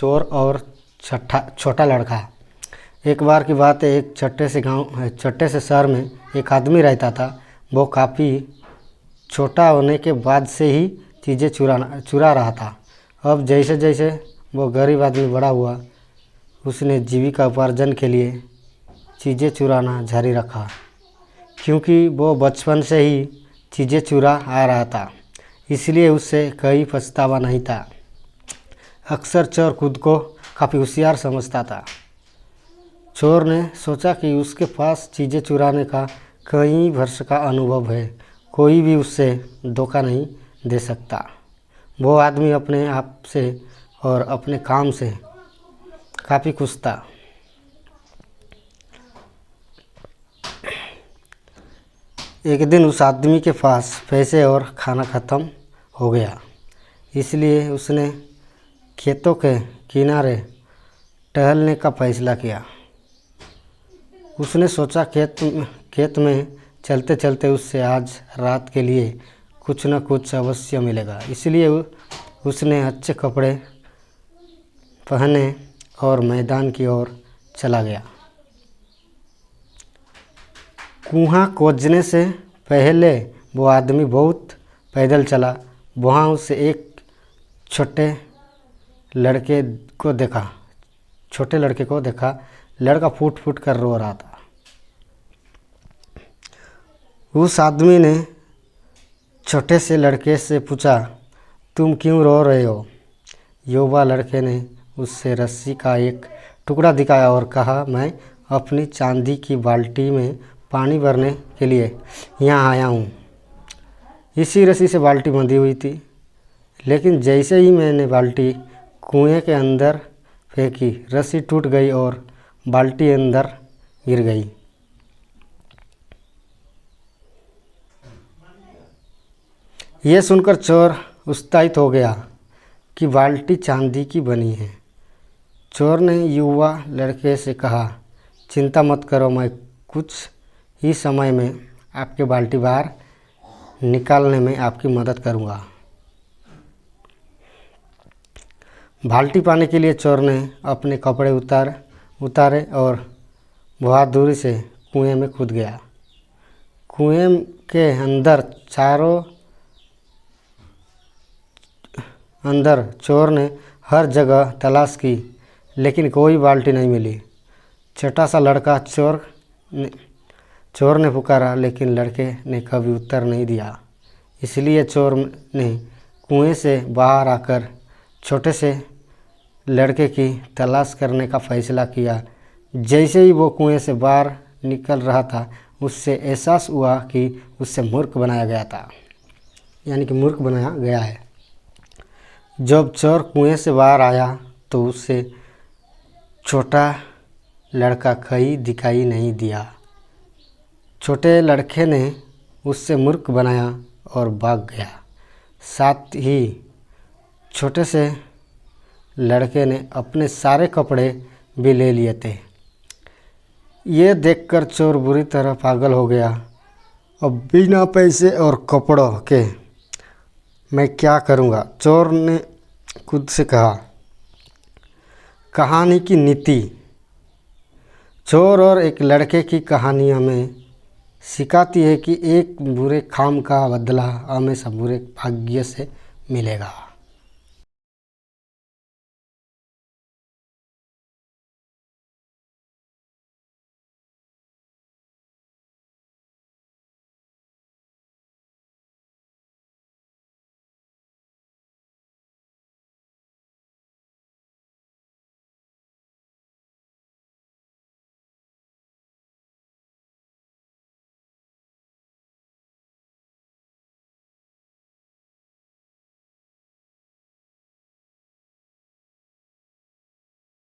चोर और छोटा लड़का। एक बार की बात है, एक छोटे से शहर में एक आदमी रहता था। वो काफ़ी छोटा होने के बाद से ही चीज़ें चुरा रहा था। अब जैसे जैसे वो गरीब आदमी बड़ा हुआ, उसने जीविका उपार्जन के लिए चीज़ें चुराना जारी रखा, क्योंकि वो बचपन से ही चीज़ें चुरा आ रहा था, इसलिए उससे कोई पछतावा नहीं था। अक्सर चोर खुद को काफ़ी होशियार समझता था। चोर ने सोचा कि उसके पास चीज़ें चुराने का कई वर्ष का अनुभव है, कोई भी उससे धोखा नहीं दे सकता। वो आदमी अपने आप से और अपने काम से काफ़ी खुश था। एक दिन उस आदमी के पास पैसे और खाना ख़त्म हो गया, इसलिए उसने खेतों के किनारे टहलने का फैसला किया। उसने सोचा खेत में चलते चलते उससे आज रात के लिए कुछ न कुछ अवश्य मिलेगा, इसलिए उसने अच्छे कपड़े पहने और मैदान की ओर चला गया। कुआं खोदने से पहले वो आदमी बहुत पैदल चला। वहाँ उसे एक छोटे लड़के को देखा। लड़का फूट फूट कर रो रहा था। उस आदमी ने छोटे से लड़के से पूछा, तुम क्यों रो रहे हो? युवा लड़के ने उससे रस्सी का एक टुकड़ा दिखाया और कहा, मैं अपनी चांदी की बाल्टी में पानी भरने के लिए यहाँ आया हूँ। इसी रस्सी से बाल्टी बंधी हुई थी, लेकिन जैसे ही मैंने बाल्टी कुएं के अंदर फेंकी, रस्सी टूट गई और बाल्टी अंदर गिर गई। यह सुनकर चोर उत्साहित हो गया कि बाल्टी चांदी की बनी है। चोर ने युवा लड़के से कहा, चिंता मत करो, मैं कुछ ही समय में आपके बाल्टी बाहर निकालने में आपकी मदद करूंगा। बाल्टी पाने के लिए चोर ने अपने कपड़े उतारे और बहादुरी से कुएं में कूद गया। कुएं के अंदर चोर ने हर जगह तलाश की, लेकिन कोई बाल्टी नहीं मिली। छोटा सा लड़का चोर ने पुकारा, लेकिन लड़के ने कभी उत्तर नहीं दिया। इसलिए चोर ने कुएं से बाहर आकर छोटे से लड़के की तलाश करने का फैसला किया। जैसे ही वो कुएं से बाहर निकल रहा था, उससे एहसास हुआ कि उससे मूर्ख बनाया गया था, यानी कि मूर्ख बनाया गया है। जब चोर कुएं से बाहर आया तो उससे छोटा लड़का कहीं दिखाई नहीं दिया। छोटे लड़के ने उससे मूर्ख बनाया और भाग गया। साथ ही छोटे से लड़के ने अपने सारे कपड़े भी ले लिए थे। ये देखकर चोर बुरी तरह पागल हो गया। अब बिना पैसे और कपड़ों के मैं क्या करूँगा? चोर ने खुद से कहा। कहानी की नीति। चोर और एक लड़के की कहानी हमें सिखाती है कि एक बुरे काम का बदला हमेशा बुरे भाग्य से मिलेगा।